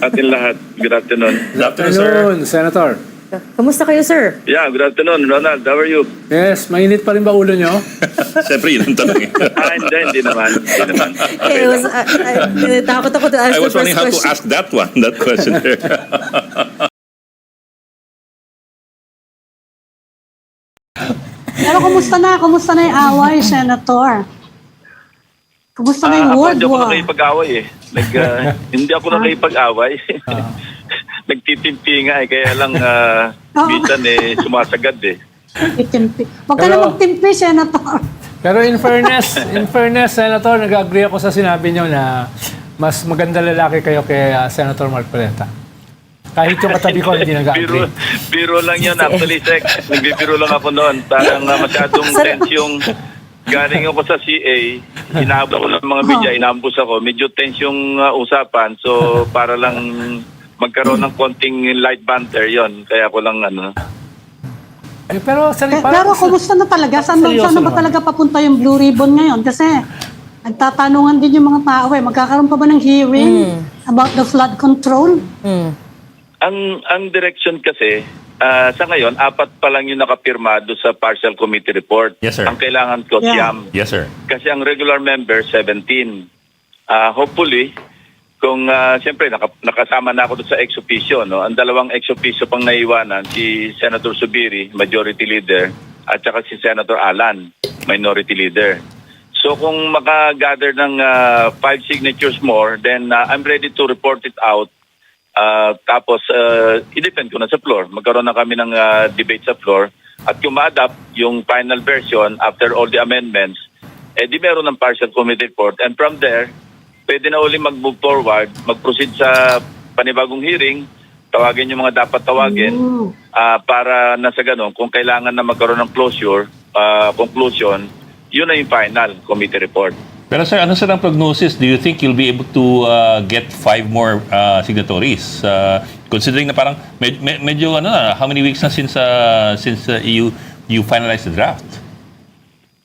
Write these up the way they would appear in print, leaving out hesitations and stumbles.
atin lahat. Good afternoon. Good afternoon, Senator. Kamusta kayo, sir? Yeah, good afternoon, Ronald. How are you? Yes, mainit pa rin ba ulo nyo? Siyempre, yun ang tanong eh. Hindi naman. Hindi naman. Okay It was, takot ako to ask I the was first wondering how to question. ask that question there. Pero kumusta na yung away, Senator? Kumusta na yung world Hindi ako war? nakipag-away eh. Hindi ako nakipag-away. Nagtitimpi nga eh. Kaya lang, minsan eh, sumasagad eh. Itimpi. Huwag ka na magtimpi, Senator. Pero in fairness, Senator, nag-agree ako sa sinabi nyo na mas maganda lalaki kayo kay Senator Mark Pureta. Kahit yung katabi ko, hindi nag-agree. Biro lang yun, actually, Sek. Nagbibiro lang ako noon. Parang masyadong tense yung galing ako sa CA. Inaabot ko ng mga media, inambus ako. Medyo tense yung usapan. So, para lang magkaroon ng konting light banter yon. Kaya ako lang Pero, Pero kumusta na talaga? Saan na ba talaga papunta yung Blue Ribbon ngayon? Kasi nagtatanungan din yung mga tao eh. Magkakaroon pa ba ng hearing about the flood control? Ang direction kasi, sa ngayon, 4 pa lang yung nakapirmado sa partial committee report. Yes, sir. Ang kailangan ko, siyam. Yes, sir. Kasi ang regular member, 17. Hopefully, kung siyempre nakasama na ako doon sa ex-officio, no? Ang dalawang ex-officio pang naiwanan, si Senator Subiri, Majority Leader, at saka si Senator Alan, Minority Leader. So kung makagather ng 5 signatures more, then I'm ready to report it out. Tapos, i-depend ko na sa floor. Magkaroon na kami ng debate sa floor. At kung ma-adapt yung final version after all the amendments, di meron ng partial committee report. And from there, pwede na uli mag-move forward, mag-proceed sa panibagong hearing, tawagin yung mga dapat tawagin para nasa ganun, kung kailangan na magkaroon ng closure, conclusion, yun na yung final committee report. Pero sir, ano sir ang prognosis? Do you think you'll be able to get 5 more signatories? Considering na parang medyo how many weeks na since you finalized the draft?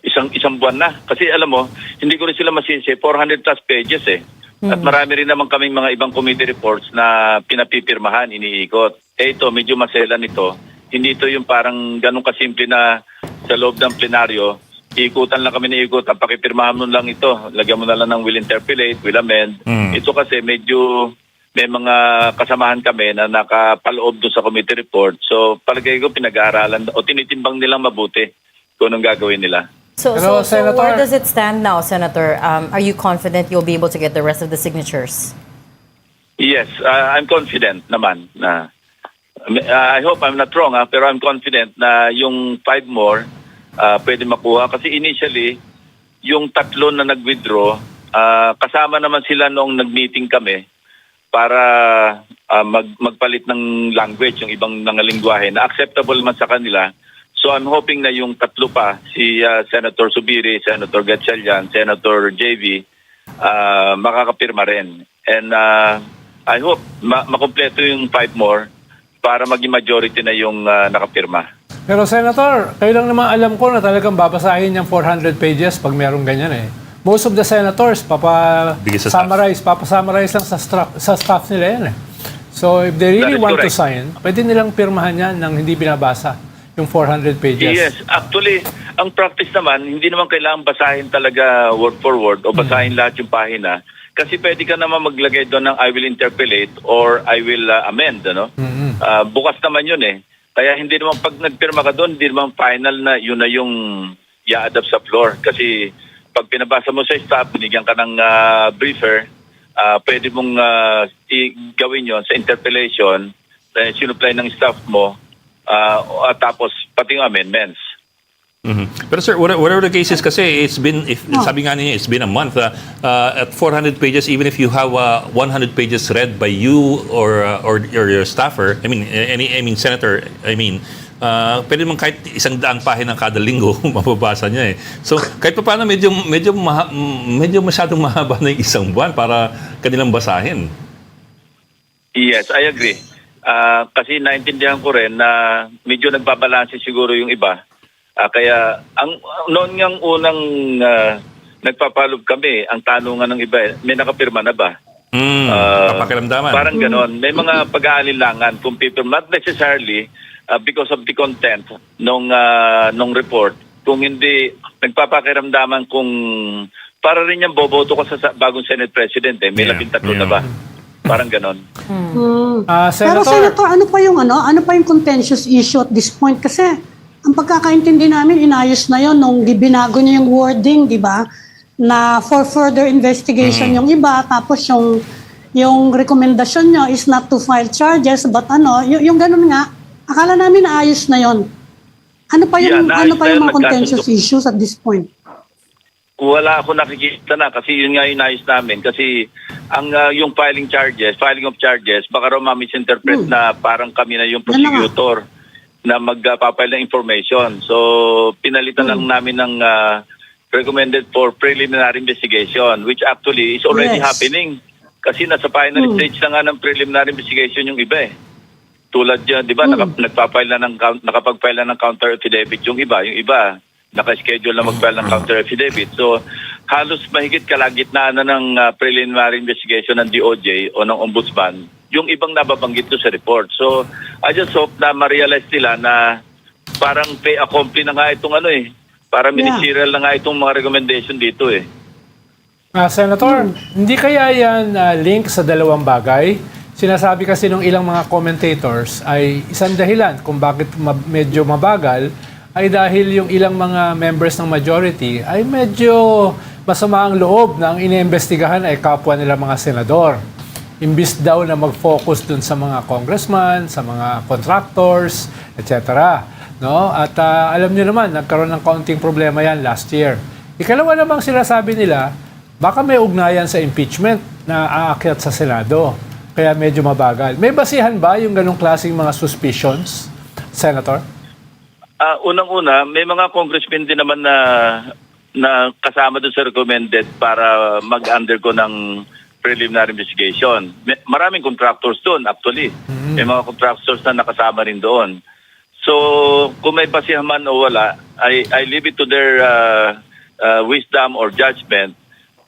Isang buwan na. Kasi alam mo, hindi ko rin sila masisi, 400 plus pages eh. At marami rin naman kaming mga ibang committee reports na pinapipirmahan, iniikot. Ito, medyo maselan ito. Hindi ito yung parang ganun kasimple na sa loob ng plenaryo, ikutan lang kami na ikot, pakipirmahan mo lang ito. Lagyan mo na lang ng will interpolate, will amend. Ito kasi medyo may mga kasamahan kami na nakapaloob doon sa committee report. So palagay ko pinag-aaralan o tinitimbang nilang mabuti kung anong gagawin nila. So Senator, where does it stand now, Senator? Are you confident you'll be able to get the rest of the signatures? Yes, I'm confident naman na I hope I'm not wrong pero I'm confident na yung 5 more pwede makuha kasi initially yung 3 na nag-withdraw kasama naman sila noong nag-meeting kami para magpalit ng language, yung ibang lingwahe na acceptable man sa kanila. So I'm hoping na yung 3 pa, si Senator Subiri, Senator Gatchalian, Senator JV, makakapirma rin. And I hope makompleto yung 5 more para maging majority na yung nakapirma. Pero Senator, kayo lang naman alam ko na talagang babasahin yung 400 pages pag merong ganyan eh. Most of the senators, papasummarize lang sa staff nila yan eh. So if they really want to sign, pwede nilang pirmahan yan nang hindi binabasa yung 400 pages. Yes, actually, ang practice naman, hindi naman kailangan basahin talaga word for word o basahin lahat yung pahina. Kasi pwede ka naman maglagay doon ng I will interpolate or I will amend. Ano? Bukas naman yun eh. Kaya hindi naman pag nagpirma ka doon, hindi naman final na yun na yung i-adapt sa floor. Kasi pag pinabasa mo sa staff, binigyan ka ng briefer, pwede mong gawin yon sa interpellation, sinupply ng staff mo, tapos pati yung amendments. Pero sir, whatever the case is kasi sabi nga niya, it's been a month. At 400 pages, even if you have 100 pages read by you or your staffer, I mean senator, pwede naman kahit 100 pahina kada linggo mababasa niya eh. So kahit pa paano medyo masyadong mahaba na yung isang buwan para kanilang basahin. Yes, I agree. Kasi naintindihan ko rin na medyo nagbabalanse siguro yung iba. Kaya noon ngang unang nagpapalob kami, ang tanungan ng iba, may nakapirma na ba? Papakiramdaman. Parang ganon. May mga pag-aalinlangan kung not necessarily because of the content nung report. Kung hindi, nagpapakiramdaman kung para rin yung boboto ko sa bagong Senate President. May Yeah. 13 na ba? Parang ganon. Pero Senator, Senator, ano pa yung contentious issue at this point? Kasi ang pagkakaintindi namin, inayos na yon nung binago niya yung wording, di ba? Na for further investigation yung iba, tapos yung recommendation niyo is not to file charges, but yung ganun nga, akala namin naayos na yon. Ano pa yung naayos na yun, mga contentious issues at this point? Wala ako nakikita na kasi yun nga yung inayos namin. Kasi yung filing of charges, baka raw ma-misinterpret na parang kami na yung prosecutor na magpapile ng information. So, pinalitan lang namin ng recommended for preliminary investigation, which actually is already happening. Kasi nasa final stage na nga ng preliminary investigation yung iba eh. Tulad dyan, di ba, nakapag-file na ng counter affidavit yung iba. Yung iba, naka-schedule na mag-file ng counter affidavit. So, halos mahigit kalagitnaan na ng preliminary investigation ng DOJ o ng Ombudsman, yung ibang nababanggit ko sa report. So, I just hope na ma-realize nila na parang pay accompli na nga itong para ministerial na nga itong mga recommendation dito eh. Senator, hindi kaya yan link sa dalawang bagay? Sinasabi kasi ng ilang mga commentators ay isang dahilan kung bakit medyo mabagal ay dahil yung ilang mga members ng majority ay medyo masama ang loob na ang iniimbestigahan ay kapwa nila mga senador. Imbis daw na mag-focus dun sa mga congressman, sa mga contractors, etc. No? At alam nyo naman, nagkaroon ng kaunting problema yan last year. Ikalawa namang sinasabi nila, baka may ugnayan sa impeachment na aakyat sa Senado. Kaya medyo mabagal. May basihan ba yung ganong klaseng mga suspicions, Senator? Unang-una, may mga congressmen din naman na kasama doon sa recommended para mag-undergo ng preliminary investigation. Maraming contractors doon actually. May mga contractors na nakasama rin doon. So, kung may basihan man o wala, I leave it to their wisdom or judgment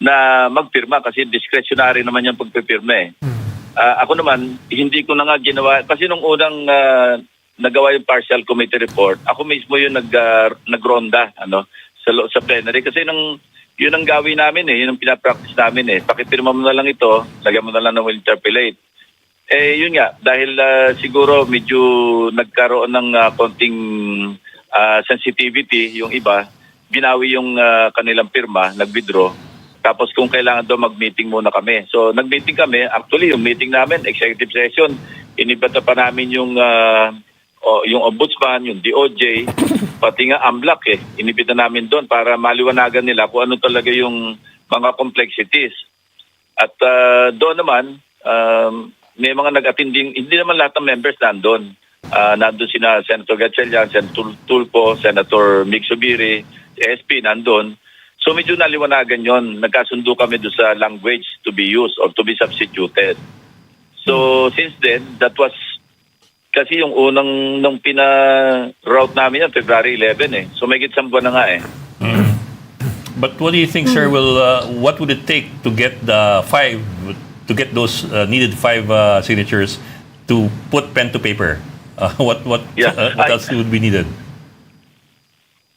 na magpirma kasi discretionary naman yung pagpipirma eh. Ako naman, hindi ko na nga ginawa. Kasi nung unang nagawa yung partial committee report, ako mismo yung nagronda sa plenary. Kasi yun ang gawin namin yun ang pinapractice namin Pakipirma mo na lang ito, lagyan mo na lang ng will interpolate. Yun nga, dahil siguro medyo nagkaroon ng konting sensitivity yung iba, binawi yung kanilang pirma, nag-withdraw. Tapos kung kailangan daw mag-meeting muna kami. So nag-meeting kami, actually yung meeting namin, executive session, inibata pa namin yung Ombudsman, yung DOJ, pati nga AMLAC inibita namin doon para maliwanagan nila kung ano talaga yung mga complexities. At doon naman, may mga nag-attending, hindi naman lahat ng members nandun. Nandun sina Senator Gatchalian, Senator Tulfo, Senator Mig Zubiri, SP nandun. So medyo naliwanagan yon. Nagkasundo kami doon sa language to be used or to be substituted. So since then, that was kasi yung unang nung pina-route namin yan, February 11 So may isang buwan na nga But what do you think, sir, what would it take to get those needed 5 signatures to put pen to paper? What else would be needed?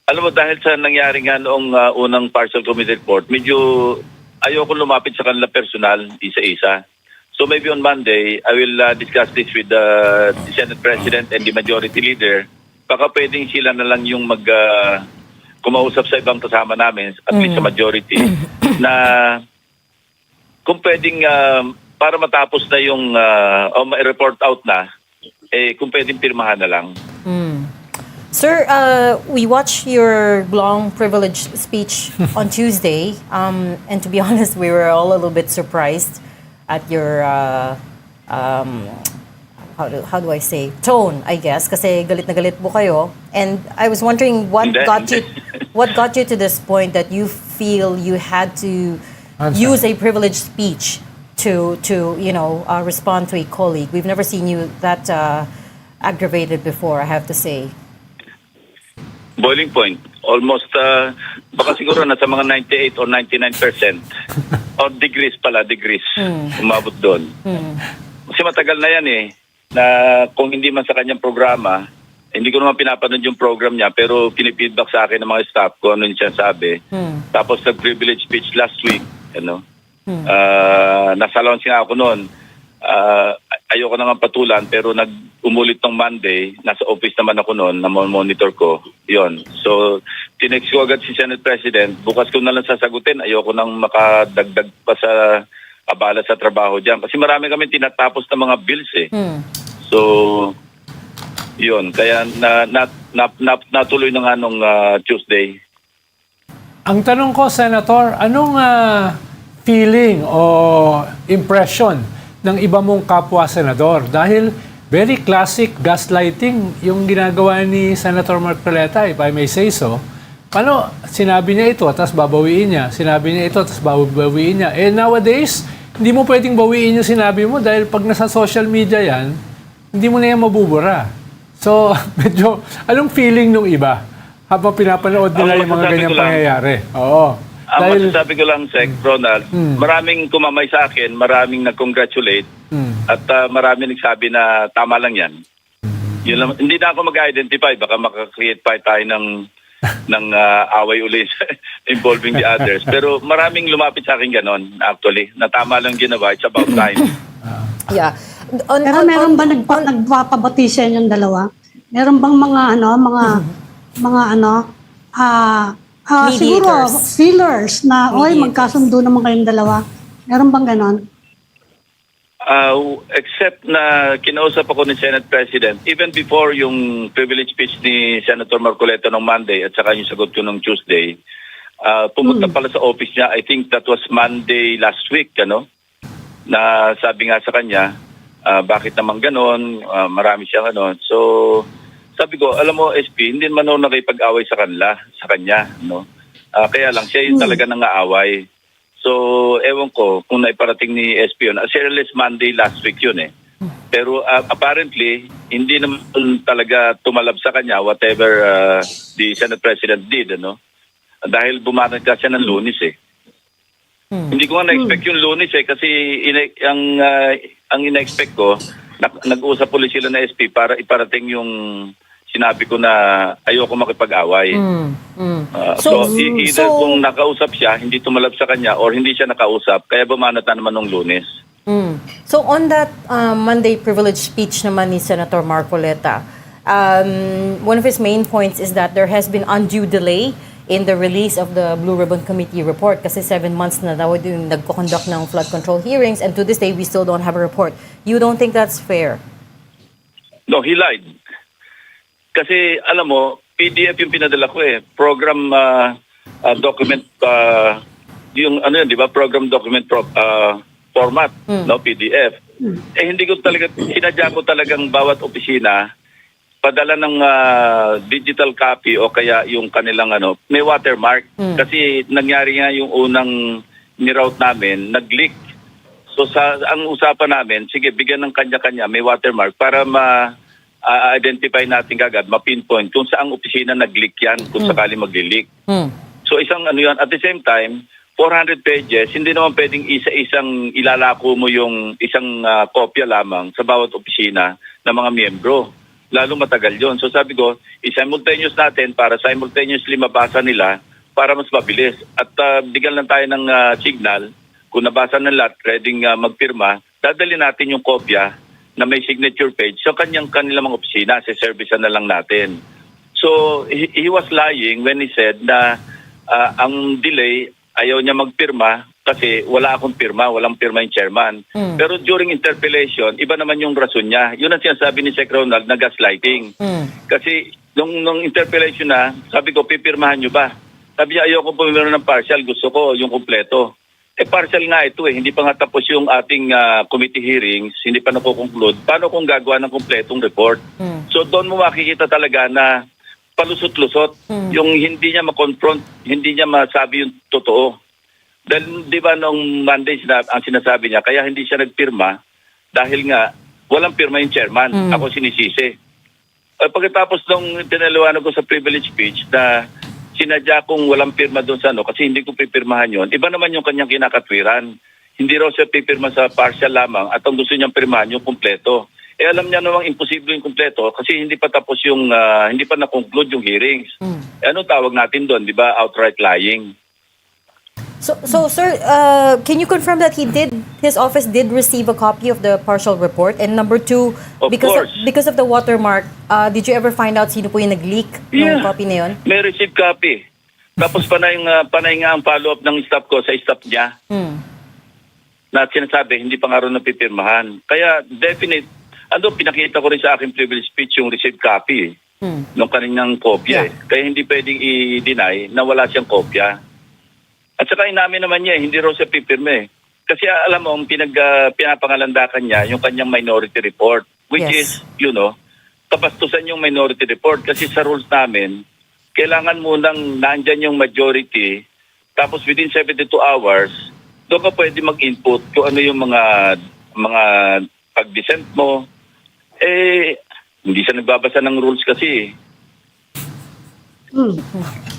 Alam mo, dahil sa nangyari nga noong unang partial committee report, medyo ayoko lumapit sa kanila personal, isa-isa. So maybe on Monday, I will discuss this with the Senate President and the Majority Leader. Baka pwedeng sila na lang yung kumausap sa ibang kasama namin, at least sa majority, na kung pwedeng para matapos na yung o ma-report out na, kung pwedeng pirmahan na lang. Sir, we watched your long privileged speech on Tuesday, and to be honest, we were all a little bit surprised at your how do I say tone, I guess, kasi galit na galit po kayo. And I was wondering what got you to this point that you feel you had to use a privileged speech to respond to a colleague. We've never seen you that aggravated before, I have to say. Boiling point. Almost, baka siguro nasa mga 98 or 99%. O degrees pala, degrees. Umabot doon. Kasi matagal na yan na kung hindi man sa kanyang programa, hindi ko naman pinapanood yung program niya, pero pinipeedback sa akin ng mga staff ko ano yung siya sabi. Tapos nag-privilege speech last week, nasa launching ako noon. Ayoko na nga patulan, pero umulit ng Monday, nasa office naman ako noon, na monitor ko, yon. So, tinext ko agad si Senate President, bukas ko na lang sasagutin, ayoko nang makadagdag pa sa abala sa trabaho dyan. Kasi marami kami tinatapos ng mga bills So, yun, kaya natuloy na nga nung Tuesday. Ang tanong ko, Senator, anong feeling o impression ng iba mong kapwa senador? Dahil very classic gaslighting yung ginagawa ni Senator Marcoleta, if I may say so. Paano? Sinabi niya ito, tapos babawiin niya. Sinabi niya ito, tapos babawiin niya. Nowadays, hindi mo pwedeng bawiin yung sinabi mo dahil pag nasa social media yan, hindi mo na yan mabubura. So, medyo, anong feeling nung iba habang pinapanood nila yung mga ganyang pangyayari? Oo. Ang masasabi ko lang, Sec, Ronald, maraming kumamay sa akin, maraming nag-congratulate, at maraming nagsabi na tama lang yan. Yun lang, hindi na ako mag-identify, baka makakreate pa tayo ng away ulit involving the others. Pero maraming lumapit sa akin ganon, actually, na tama lang ginawa, it's about time. Yeah. Pero meron ba nagpapabati sa inyong dalawa? Meron bang siguro feelers na, oy, magkasundo naman kayong dalawa? Meron bang ganon? Except na kinausap ako ni Senate President, even before yung privilege speech ni Senator Marcoleta nung Monday at saka yung sagot ko nung Tuesday, pumunta pala sa office niya, I think that was Monday last week, na sabi nga sa kanya, bakit naman ganon, marami siyang So, sabi ko, alam mo, SP, hindi man ako nakipag-away sa kanya, kaya lang, siya yung talaga nang-aaway. So, ewan ko kung naiparating ni SP yun. Serious Monday last week yun Pero apparently, hindi naman talaga tumalab sa kanya whatever the Senate President did, Dahil bumanat ka siya ng Lunes Hindi ko nga na-expect yung Lunes kasi ang ina-expect ko, nag-usap ulit sila na SP para iparating yung sinabi ko na ayoko makipag-away. Either kung nakausap siya, hindi tumalab sa kanya, or hindi siya nakausap, kaya bumanat na naman nung Lunes. So on that Monday privilege speech naman ni Senator Marcoleta, one of his main points is that there has been undue delay in the release of the Blue Ribbon Committee report kasi 7 months na daw yung nagko-conduct ng flood control hearings, and to this day we still don't have a report. You don't think that's fair? No, he lied. Kasi alam mo, PDF yung pinadala ko program document yung di ba, program document format, PDF. Hindi ko talaga sinadya ko talagang bawat opisina padala ng digital copy o kaya yung kanilang may watermark. Kasi nangyari nga yung unang ni-route namin, nag-leak. So ang usapan namin, sige, bigyan ng kanya-kanya, may watermark para ma-identify natin kagad, ma-pinpoint kung saang opisina nag-leak yan, kung sakali mag-leak. So isang yan, at the same time, 400 pages, hindi naman pwedeng isa-isang ilalako mo yung isang kopya lamang sa bawat opisina ng mga miyembro. Lalo matagal yon. So sabi ko, i-simultaneous natin para simultaneously mabasa nila para mas mabilis. At bigyan lang tayo ng signal, kung nabasa ng lahat, ready magpirma, dadali natin yung kopya na may signature page sa kanilang mga opisina, servicean na lang natin. So he was lying when he said na ang delay, ayaw niya magpirma kasi wala akong pirma, walang pirma yung chairman. Pero during interpellation, iba naman yung rason niya. Yun ang sinasabi ni Sec Ronald na gaslighting. Kasi nung interpellation na, sabi ko, pipirmahan nyo ba? Sabi niya, ayoko pumirma ng partial, gusto ko yung kumpleto. Partial nga ito hindi pa nga tapos yung ating committee hearings, hindi pa nakukonclude. Paano kung gagawa ng kumpletong report? So doon mo makikita talaga na palusot-lusot, yung hindi niya ma-confront, hindi niya masabi yung totoo. Dahil di ba nung Monday ang sinasabi niya, kaya hindi siya nagpirma dahil nga walang pirma yung chairman. Ako sinisisi. Pagkatapos nung pinaliwanag ko sa privilege speech na sinadya kong walang pirma doon sa ano kasi hindi ko pipirmahan yon. Iba naman yung kanyang kinakatwiran. Hindi raw siya pipirma sa partial lamang at ang gusto niyang pirmahan yung kumpleto. Alam niya namang imposible yung kumpleto kasi hindi pa tapos yung, hindi pa na-conclude yung hearings. Ano tawag natin doon, di ba? Outright lying. So sir, can you confirm that his office did receive a copy of the partial report? And number two, Of course. because of the watermark, did you ever find out sino po yung nag-leak ng copy na yun? May receipt copy. Tapos panay nga ang follow-up ng staff ko sa staff niya. Na sinasabi, hindi pa nga rin napipirmahan. Kaya definite, pinakita ko rin sa aking privilege speech yung receipt copy ng kanilang kopya. Yeah. Kaya hindi pwedeng i-deny na wala siyang kopya. At saka inamin naman niya, hindi raw siya pipirme. Kasi alam mo, pinapangalandakan niya yung kanyang minority report, which Yes. is, kapastusan yung minority report. Kasi sa rules namin, kailangan munang nandyan yung majority, tapos within 72 hours, doon ka pwede mag-input kung ano yung mga pag-dissent mo. Hindi siya nagbabasa ng rules kasi.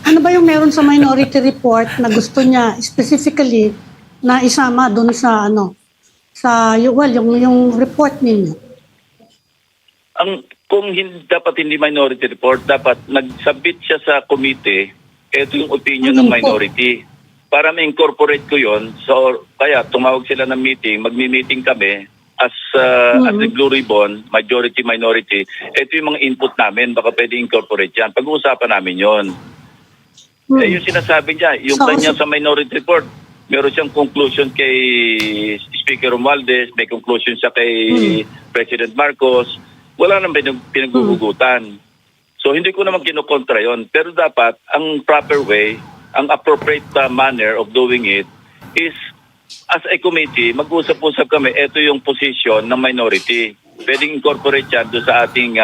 Ano ba yung meron sa minority report na gusto niya specifically na isama doon sa yung report ninyo? Kung dapat hindi minority report, dapat nag-submit siya sa committee, ito yung opinion ng minority. Para ma-incorporate ko yon, so kaya tumawag sila ng meeting, magmi-meeting kami as the Blue Ribbon, majority, minority. Ito yung mga input namin, baka pwede incorporate yan. Pag-uusapan namin yon. Yung sinasabi niya, yung kanya sa minority report, meron siyang conclusion kay Speaker Romualdez, may conclusion siya kay President Marcos. Wala nang pinaghuhugutan. So hindi ko naman kinukontra yon. Pero dapat, ang proper way, ang appropriate manner of doing it is as a committee, mag-usap-usap kami, ito yung position ng minority. Pwedeng incorporate yan doon sa ating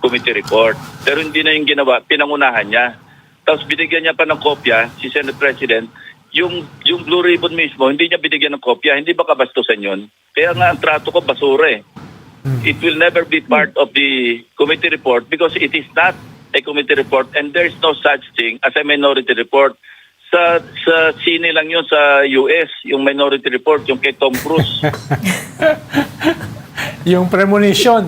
committee report. Pero hindi na yung ginawa, pinangunahan niya. Tapos binigyan niya pa ng kopya, si Senate President, yung Blue Ribbon mismo, hindi niya binigyan ng kopya, hindi ba kabastusan yun? Kaya nga ang trato ko, basura eh. It will never be part of the committee report because it is not a committee report and there's no such thing as a minority report. Sa sine lang yun sa US, yung minority report, yung kay Tom Cruise. Yung premonition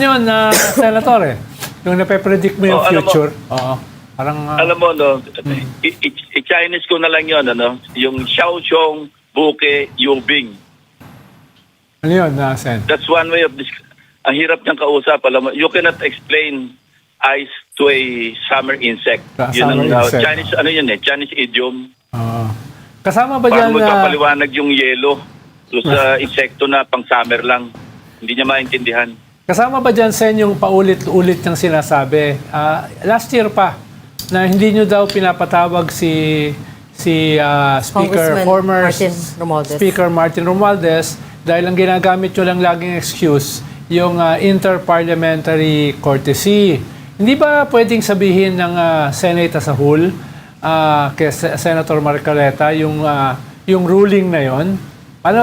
yun na Senator eh. Yung nape-predict mo yung alam mo, future. Oo. Parang, alam mo, i-Chinese ko na lang yun, yung Xiaoxiong Buke Yubing. ano yun, Sen? That's one way of ang hirap niyang kausap. Alam mo, you cannot explain ice to a summer insect. Yun ang Insect. Chinese, Chinese idiom. Kasama ba Paano dyan mo na... papaliwanag yung yelo sa insekto na pang summer lang? Hindi niya maintindihan. Kasama ba dyan, Sen, yung paulit-ulit niyang sinasabi? Last year pa, na hindi nyo daw pinapatawag si Speaker, Congressman former Martin Romualdez. Speaker Martin Romualdez dahil ang ginagamit nyo lang laging excuse yung interparliamentary courtesy. Hindi ba pwedeng sabihin ng Senate as a whole kay Senator Marcoleta yung ruling na yon?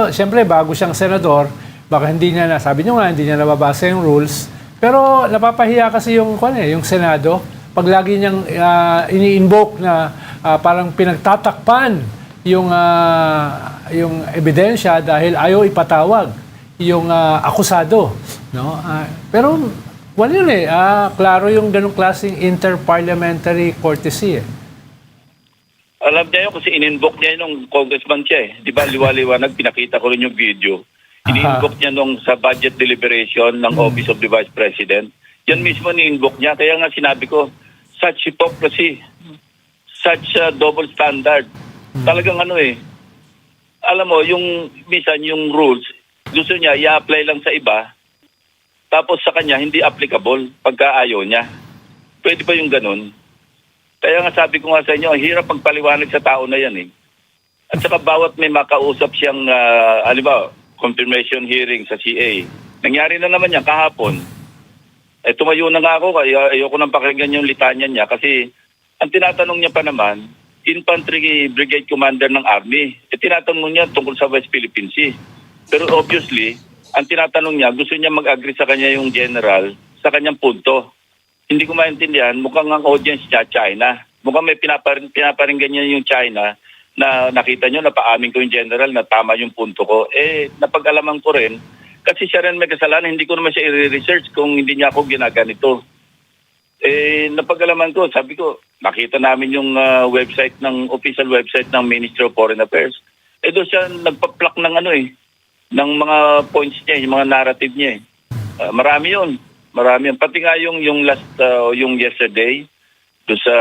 Siyempre, bago siyang senador, baka hindi niya sabi niyo nga, hindi niya nababasa yung rules. Pero napapahiya kasi yung Senado, pag lagi niyang ini-invoke na parang pinagtatakpan yung ebidensya dahil ayaw ipatawag yung akusado. No? Pero wala yun eh. Klaro yung ganong klaseng interparliamentary courtesy eh. Alam niya yun kasi in-invoke niya yun nung congressman siya eh. Di ba liwa-liwanag, pinakita ko rin yung video. In-invoke niya nung sa budget deliberation ng Office of the Vice President. Yan mismo ni-invoke niya. Kaya nga sinabi ko, such hypocrisy, such double standard. Talagang alam mo, yung minsan yung rules, gusto niya i-apply lang sa iba, tapos sa kanya hindi applicable pagka ayaw niya. Pwede ba yung ganun? Kaya nga sabi ko nga sa inyo, ang hirap magpaliwanag sa tao na yan eh. At saka bawat may makausap siyang, confirmation hearing sa CA. Nangyari na naman yan kahapon. Tumayo na nga ako, kaya ayoko nang pakinggan yung litanya niya kasi ang tinatanong niya pa naman, Infantry Brigade Commander ng Army. Tinatanong niya tungkol sa West Philippine Sea. Pero obviously, ang tinatanong niya, gusto niya mag-agree sa kanya yung general sa kanyang punto. Hindi ko maintindihan, mukhang ang audience niya, China. Mukhang may pinaparinggan niya yung China na nakita nyo, napaamin ko yung general na tama yung punto ko. Napag-alaman ko rin, kasi siya rin may kasalanan, hindi ko naman siya i-research kung hindi niya ako ginaganito. Napag-alaman ko, sabi ko, nakita namin yung official website ng Ministry of Foreign Affairs. Doon siya nagpa-pluck ng ng mga points niya, yung mga narrative niya. Marami yun. Pati nga yung yesterday, doon sa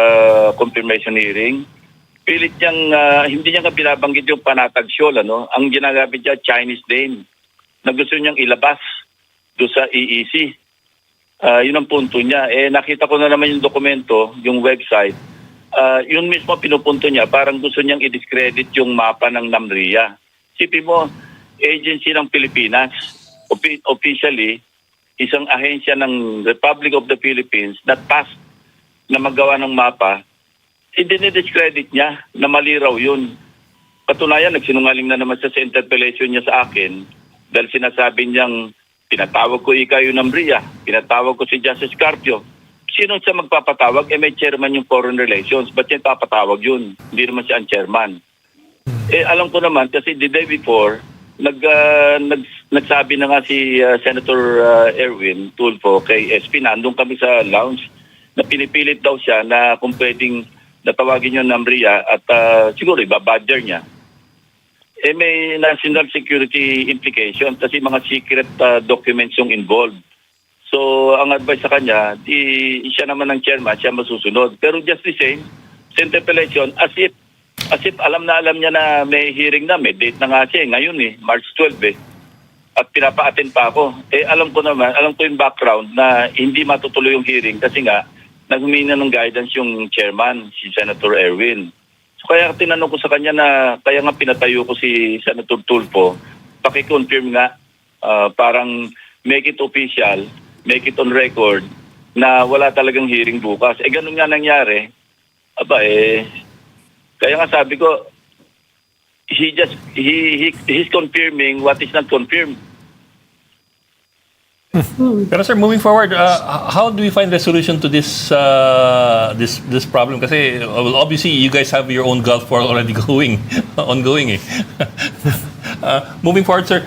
confirmation hearing, pilit niyang, hindi niya binabanggit yung panatag Siol, Ang ginagamit niya, Chinese name, na gusto niyang ilabas doon sa EEC. Yun ang punto niya. Nakita ko na naman yung dokumento, yung website. Yun mismo pinupunto niya, parang gusto niyang i-discredit yung mapa ng NAMRIA. Sipin mo, agency ng Pilipinas, officially, isang ahensya ng Republic of the Philippines na tasked na magawa ng mapa, dinidiscredit niya na mali raw yun. Patunayan, nagsinungaling na naman siya sa interpellation niya sa akin dahil sinasabi niyang pinatawag ko ikaw yung NAMRIA, pinatawag ko si Justice Carpio. Sino siya magpapatawag? May chairman yung Foreign Relations. Ba't siya papatawag yun? Hindi naman siya ang chairman. Alam ko naman kasi the day before, nagsabi na nga si Senator Erwin Tulfo kay SP, nandun kami sa lounge, na pinipilit daw siya na kung pwedeng natawagin yung NAMRIA at siguro ibabadger niya. May national security implication kasi mga secret documents yung involved. So, ang advice sa kanya, siya naman ang chairman, siya masusunod. Pero just the same, sa interpellation, as if alam niya na may hearing na, may date na nga siya ngayon March 12 at pinapa-attend pa ako. Alam ko yung background na hindi matutuloy yung hearing kasi nga, naghumingi ng guidance yung chairman, si Senator Erwin. So kaya tinanong ko sa kanya na, kaya nga pinatayo ko si Senator Tulfo, paki-confirm nga, parang make it official, make it on record, na wala talagang hearing bukas. Ganun nga nangyari. Kaya nga sabi ko, he's confirming what is not confirmed. Pero sir, moving forward, how do we find resolution to this problem? Kasi obviously you guys have your own Gulf War already ongoing. Moving forward, sir,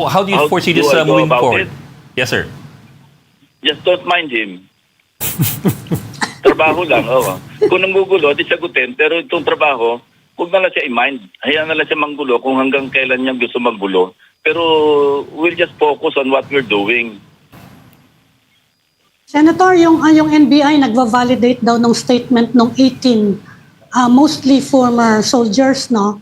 how do you foresee this moving forward? Yes, sir. Just don't mind him. Trabaho lang, Kung nanggugulo, di sagutin. Pero itong trabaho, huwag na lang siya i-mind. Hayaan na lang siya manggulo kung hanggang kailan niya gusto maggulo. Pero we'll just focus on what we're doing. Senator, yung NBI nagva-validate daw ng statement ng 18 mostly former soldiers, no?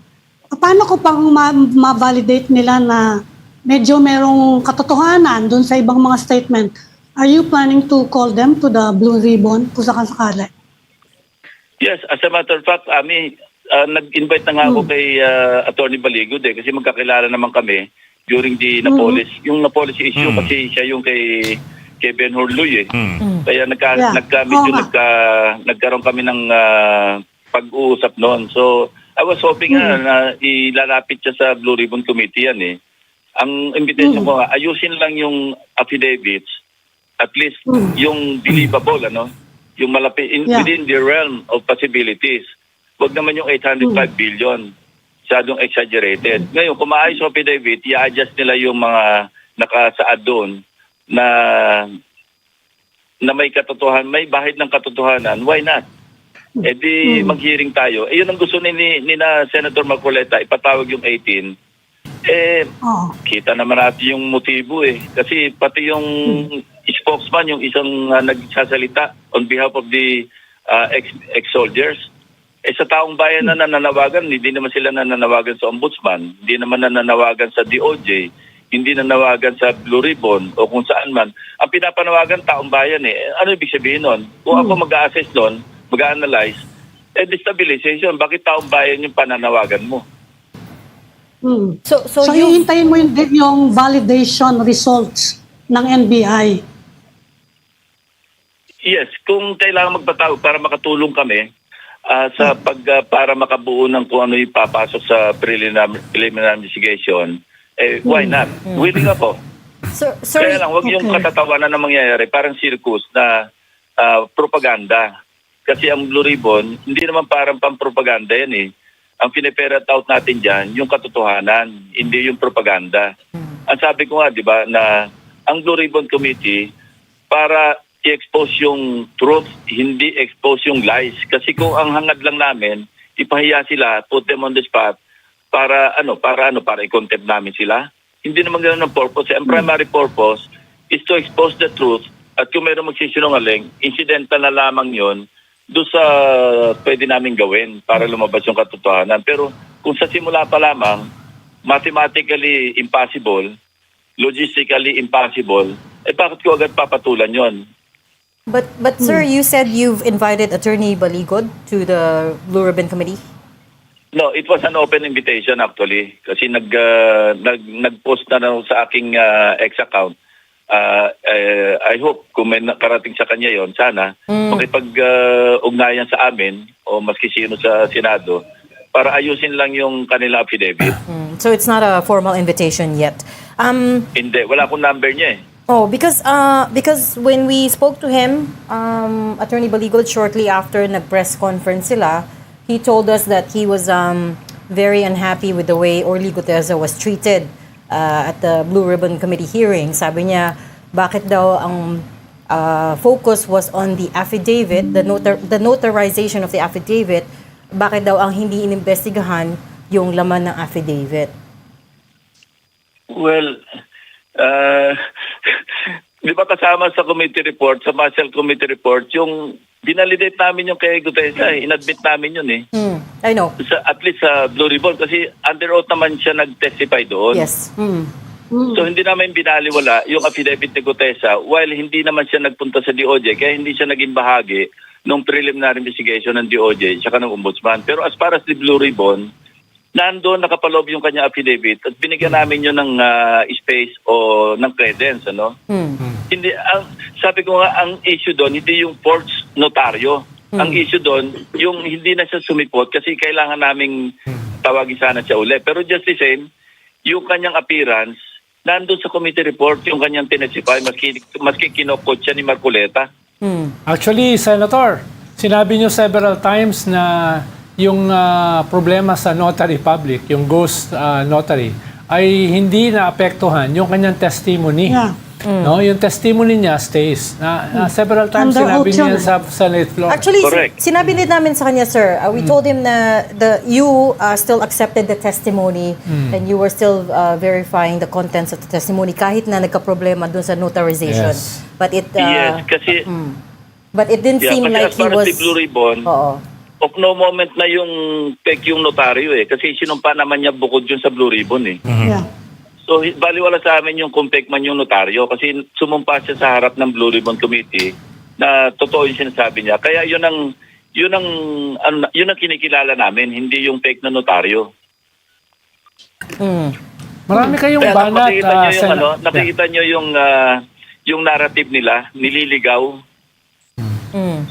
Paano ko pang ma-validate nila na medyo merong katotohanan dun sa ibang mga statement? Are you planning to call them to the Blue Ribbon kung sakasakali? Yes, as a matter of fact, nag-invite na nga ako kay Attorney Baligod kasi magkakilala naman kami during the Napolis. Yung Napolis issue kasi siya yung kay Ben Hurluy Kaya nagkaroon kami ng pag-uusap noon. So, I was hoping na ilalapit siya sa Blue Ribbon Committee yan Ang invitation ko ayusin lang yung affidavits, at least yung believable, yung malapit within the realm of possibilities. Huwag naman yung 805 billion. Masyadong exaggerated. Ngayon, kung maayos yung affidavit, i-adjust nila yung mga nakasaad doon na may katotohanan, may bahid ng katotohanan, why not? Di mag-hearing tayo. Yun ang gusto ni Senator Marcoleta, ipatawag yung 18. Kita naman natin yung motibo Kasi pati yung spokesman, yung isang nagsasalita on behalf of the ex-soldiers, sa taong bayan na nananawagan, hindi naman sila nananawagan sa ombudsman, hindi naman nananawagan sa DOJ, hindi nananawagan sa Blue Ribbon o kung saan man. Ang pinapanawagan, taong bayan Ano ibig sabihin nun? Kung ako mag-a-assess nun, mag-a-analyze, destabilization. Bakit taong bayan yung pananawagan mo? So hihintayin mo yung validation results ng NBI? Yes, kung kailangan magpatawag para makatulong kami, para makabuo ng kung ano yung papasok sa preliminary investigation, why not? Willing ako. Sir, Kaya lang, huwag yung katatawanan na mangyayari, parang circus na propaganda. Kasi ang Blue Ribbon, hindi naman parang pampropaganda yan eh. Ang piniperate out natin dyan, yung katotohanan, hindi yung propaganda. Ang sabi ko nga, di ba, na ang Blue Ribbon Committee, para i-expose yung truth, hindi expose yung lies. Kasi kung ang hangad lang namin, ipahiya sila, put them on the spot, para i-contempt namin sila. Hindi naman ganoon ang purpose. Ang primary purpose is to expose the truth, at kung mayroong magsisinungaling, incidental na lamang yon doon sa pwede namin gawin para lumabas yung katotohanan. Pero kung sa simula pa lamang, mathematically impossible, logistically impossible, bakit ko agad papatulan yon? But sir, you said you've invited Attorney Baligod to the Blue Ribbon Committee? No, it was an open invitation actually. Kasi nag-post na lang sa aking ex account. I hope kung may nakarating sa kanya yon, sana makipag-ugnayan sa amin o maski sino sa Senado para ayusin lang yung kanila affidavit. So it's not a formal invitation yet. Hindi, wala akong number niya eh. Oh, because when we spoke to him, Attorney Baligod, shortly after nag-press conference sila, he told us that he was very unhappy with the way Orly Guteza was treated at the Blue Ribbon Committee hearing. Sabi niya, bakit daw ang focus was on the affidavit, the notarization of the affidavit, bakit daw ang hindi inimbestigahan yung laman ng affidavit? Well, di ba kasama sa committee report, sa Marshall Committee report, yung binalidate namin yung kay Gutesa, inadmit namin yun eh. I know. At least sa Blue Ribbon, kasi under oath naman siya nag-testify doon. Yes. So hindi namin binaliwala yung affidavit ni Gutesa while hindi naman siya nagpunta sa DOJ, kaya hindi siya naging bahagi ng preliminary investigation ng DOJ at ng Ombudsman. Pero as far as the Blue Ribbon, nandoon nakapaloob yung kanya affidavit at binigyan namin yun ng space o ng credence, ano? Hindi, sabi ko nga, ang issue doon, hindi yung forged notaryo. Ang issue doon, yung hindi na siya sumipot kasi kailangan naming tawagin sana siya uli. Pero just the same, yung kanyang appearance, nandun sa committee report, yung kanyang tinestify, maski kinokot siya ni Marcoleta. Actually, Senator, sinabi niyo several times na yung problema sa notary public, yung ghost notary, ay hindi naapektuhan yung kanyang testimony. Yeah. No, yung testimony niya stays. Several times Under sinabi oath niya yun. sa Senate floor. Actually, Correct. sinabi din namin sa kanya, sir. We told him na you still accepted the testimony and you were still verifying the contents of the testimony kahit na nagka-problema dun sa notarization. Yes. But it Yes, kasi but it didn't seem kasi like as he far was as the Blue Ribbon, Oo. of no moment na yung pek yung notaryo eh. Kasi sinumpa naman niya bukod yun sa Blue Ribbon eh. Yeah. So, baliwala sa amin yung kung pek man yung notaryo kasi sumumpa siya sa harap ng Blue Ribbon Committee na totoo yung sinasabi niya. Kaya yun ang kinikilala namin, hindi yung fake na notaryo. Marami kayong Kaya banat. nakikita niyo yung Sen- nakikita niyo yung narrative nila, nililigaw.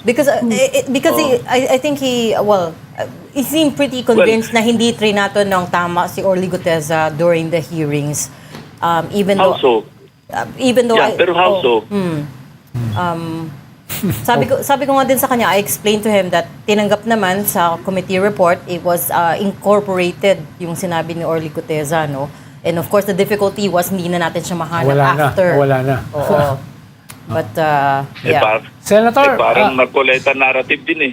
Because I think he seemed pretty convinced na hindi trinato ng tama si Orly Guteza during the hearings. Even How though so? even though Yeah, pero how so? Sabi ko nga din sa kanya, I explained to him that tinanggap naman sa committee report, it was incorporated yung sinabi ni Orly Guteza, no? And of course, the difficulty was hindi na natin siya mahanap after. Wala na. Oo. But, yeah. Senator, Parang Marcoleta narrative din eh.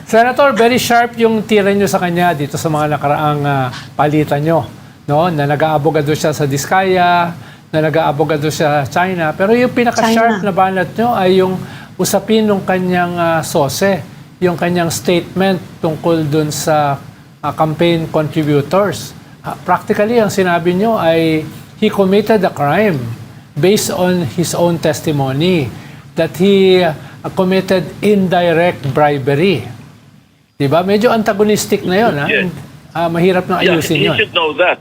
Senator, very sharp yung tira nyo sa kanya dito sa mga nakaraang palitan nyo. No? Na nag-aabogado siya sa Diskaya, na nag-aabogado siya sa China. Pero yung pinaka-sharp na banat nyo ay yung usapin ng kanyang sose, yung kanyang statement tungkol dun sa campaign contributors. Practically, ang sinabi nyo ay he committed a crime based on his own testimony that he committed indirect bribery. Diba? Medyo antagonistic na yun. Yes. Mahirap na ayusin He yun. should know that.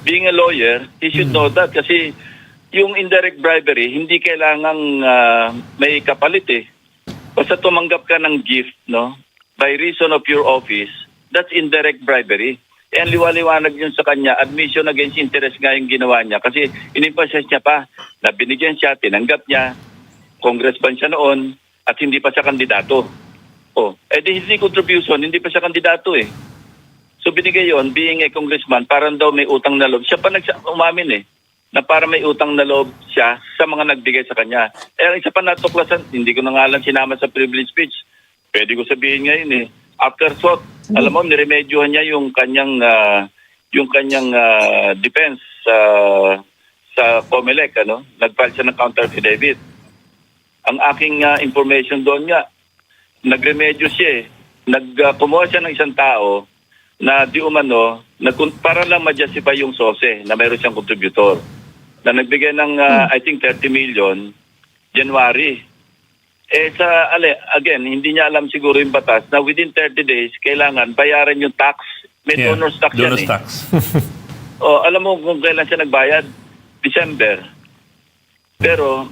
Being a lawyer, he should know that kasi yung indirect bribery, hindi kailangang may kapalit eh. Basta tumanggap ka ng gift, no? By reason of your office, that's indirect bribery. Eh, ang liwaliwanag yun sa kanya, admission against interest nga yung ginawa niya kasi inimpasya niya pa na binigyan siya, tinanggap niya, congressman siya noon at hindi pa siya kandidato. Oh, di hindi contribution, hindi pa siya kandidato eh. So binigay yon, being a congressman, parang daw may utang na loob. Siya pa umamin eh, na para may utang na loob siya sa mga nagbigay sa kanya. Ang isa pa natuklasan, hindi ko na nga lang sinama sa privilege speech. Pwede ko sabihin ngayon eh. Afterthought, alam mo, niremedyohan niya yung kanyang defense sa COMELEC, ano? Nag-file siya ng counter affidavit. Ang aking information doon nga, nagremedyo siya eh. Kumuha siya ng isang tao na di umano, para lang ma-justify yung SOSE na mayroon siyang contributor. Na nagbigay ng, I think, 30 million, January. Again, hindi niya alam siguro yung batas na within 30 days, kailangan bayaran yung tax. May donor's tax yan Donor's eh. tax. Alam mo kung kailan siya nagbayad? December. Pero,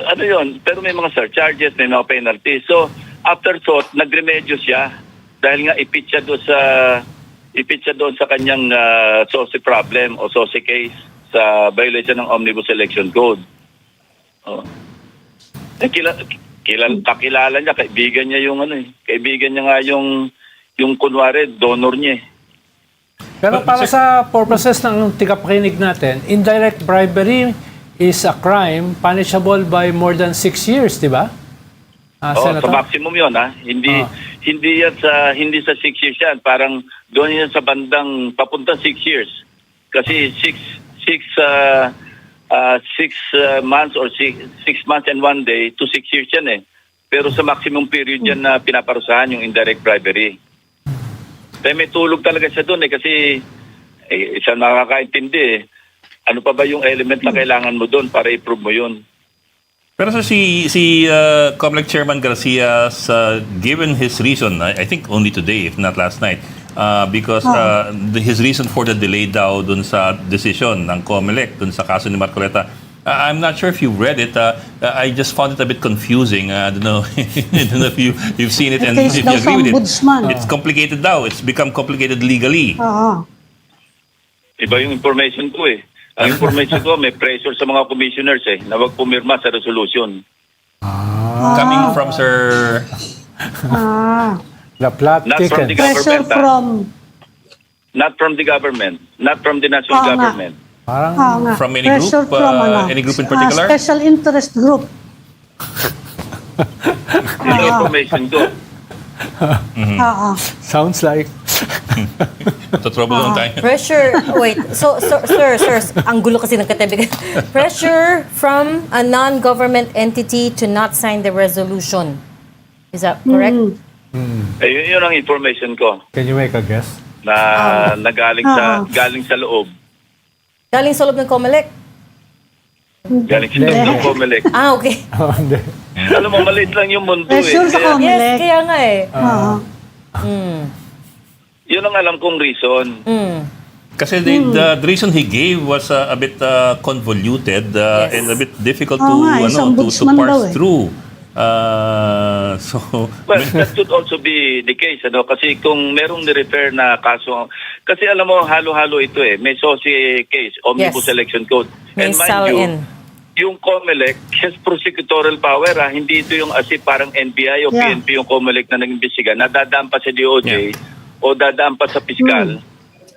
ano yun? Pero may mga surcharges, may mga penalties. So, afterthought, nagremedyo siya dahil nga ipit siya doon sa kanyang SOSE problem o SOSE case sa violation ng Omnibus Election Code. Kakilala niya, kaibigan niya yung kaibigan niya nga yung kunwari, donor niya eh. Pero para sa purposes ng tigapakinig natin, indirect bribery is a crime punishable by more than 6 years, di ba? Sa maximum yun, ha? Hindi sa 6 years yan. Parang doon yan sa bandang papunta 6 years. Kasi 6 months or 6 months and 1 day to 6 years yan eh. Pero sa maximum period yan na pinaparusahan yung indirect bribery. Kaya may tulog talaga siya doon eh kasi siya nakakaintindi eh. Ano pa ba yung element na kailangan mo doon para i-prove mo yun? Pero sir, si COMELEC Chairman Garcia has given his reason, I think only today, if not last night, because his reason for the delay daw dun sa decision ng COMELEC dun sa kaso ni Marcoleta. I'm not sure if you read it. I just found it a bit confusing. I don't know, I don't know if you've seen it and if you agree with it. It's complicated daw. It's become complicated legally. Iba yung information ko eh. Ang information ko, may pressure sa mga commissioners eh, na wag pumirma sa resolution. Coming from Sir... The plot Not from the Pressure government. Not from the government. Not from the national government. Parang From any pressure group? Any group in particular? Special interest group. Yung information ko. sounds like Trouble lang tayo. Pressure, wait, so sir, ang gulo kasi ng katabi. Pressure from a non-government entity to not sign the resolution. Is that correct? Yun ang information ko can you make a guess? na galing sa loob. Galing sa loob ng COMELEC? Galing sa loob ng COMELEC. Okay. Hindi. Alam mo, maliit lang yung mundo eh. Pressure sa Kaya, COMELEC. Yes, kaya nga eh. yun ang alam kong reason. Kasi the reason he gave was a bit convoluted and a bit difficult isang to ombudsman daw parse eh. through. Well, that could also be the case, kasi kung merong ni-refer na kaso, kasi alam mo, halo-halo ito eh. May SOSE case, Omnibus Yes. Election Code. May And mind sell-in. yung COMELEC has prosecutorial power. Hindi ito yung as if parang NBI o PNP yung COMELEC na nag-imbestiga, na dadaan pa sa DOJ o dadaan pa sa piskal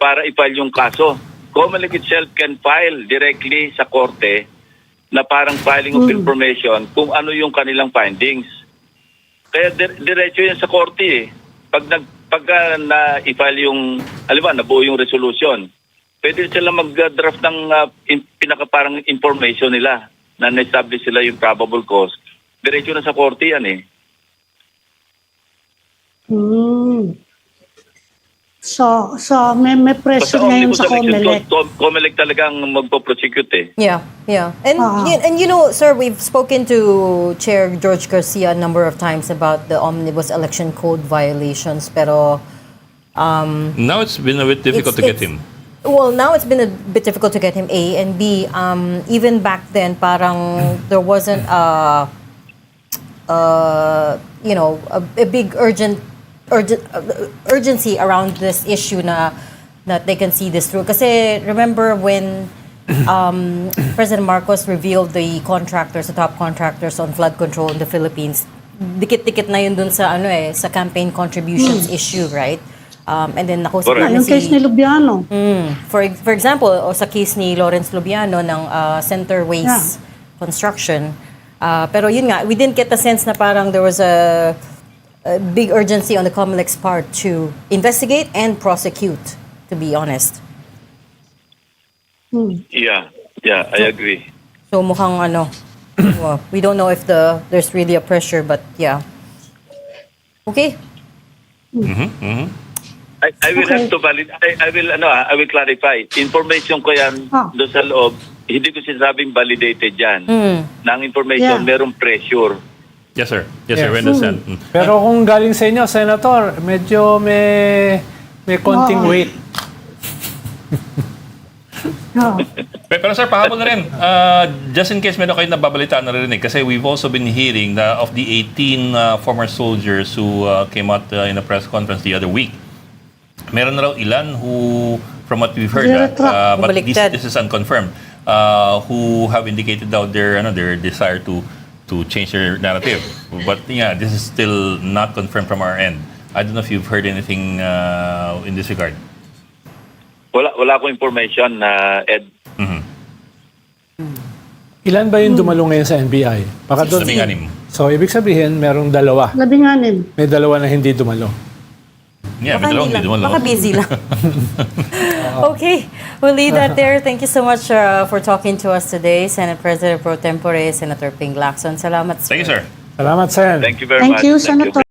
para i-file yung kaso. COMELEC itself can file directly sa korte na parang filing of information kung ano yung kanilang findings. Kaya diretso yan sa korte eh. Pagka na-i-file yung, nabuo yung resolution, pwede sila mag-draft ng pinaka-parang information nila na na-establish sila yung probable cause. Diretso na sa korte yan eh. So may pressure ngayon sa COMELEC. COMELEC talagang magpo-prosecute eh. Yeah. And you know, sir, we've spoken to Chair George Garcia a number of times about the Omnibus Election Code violations, pero Now it's been a bit difficult to get him. Well, now it's been a bit difficult to get him, A, and B, even back then, parang there wasn't a big urgency around this issue na that they can see this through. Kasi remember when President Marcos revealed the top contractors on flood control in the Philippines, dikit-dikit na yun dun sa sa campaign contributions issue, right? And then nakusap Correct. namin Yung case ni Lubiano. for example, o sa case ni Lawrence Lubiano ng Center Waste Construction. Pero yun nga, we didn't get the sense na parang there was a big urgency on the COMELEC's part to investigate and prosecute, to be honest. Yeah, I agree. So mukhang well, we don't know if there's really a pressure, but yeah. Okay. I will have to I will clarify. Information ko yan doon sa loob. Hindi ko sinasabing validated yan. Na ang information, merong pressure. Yes, sir. Yes, sir. We understand. Pero kung galing sa inyo, Senator, medyo may konting weight. Pero sir, pahabol na rin. Just in case meron kayo nababalitaan na narinig, kasi we've also been hearing that of the 18 former soldiers who came out in a press conference the other week, meron na raw ilan who, from what we've heard, but this is unconfirmed, who have indicated out their desire to change their narrative. But yeah, this is still not confirmed from our end. I don't know if you've heard anything in this regard. Wala akong information na Ed. Ilan ba yung dumalo ngayon sa NBI? Baka doon. 16. So, ibig sabihin, merong dalawa. 16. May dalawa na hindi dumalo. Yeah, Baka, may dalawang hindi hindi lang. dumalo. Baka busy lang. Okay, we'll leave that there. Thank you so much for talking to us today, Senate President Pro Tempore, Senator Ping Lacson. Salamat, sir. Thank you, sir. Salamat, Sen. Thank you very Thank much. you, Senator.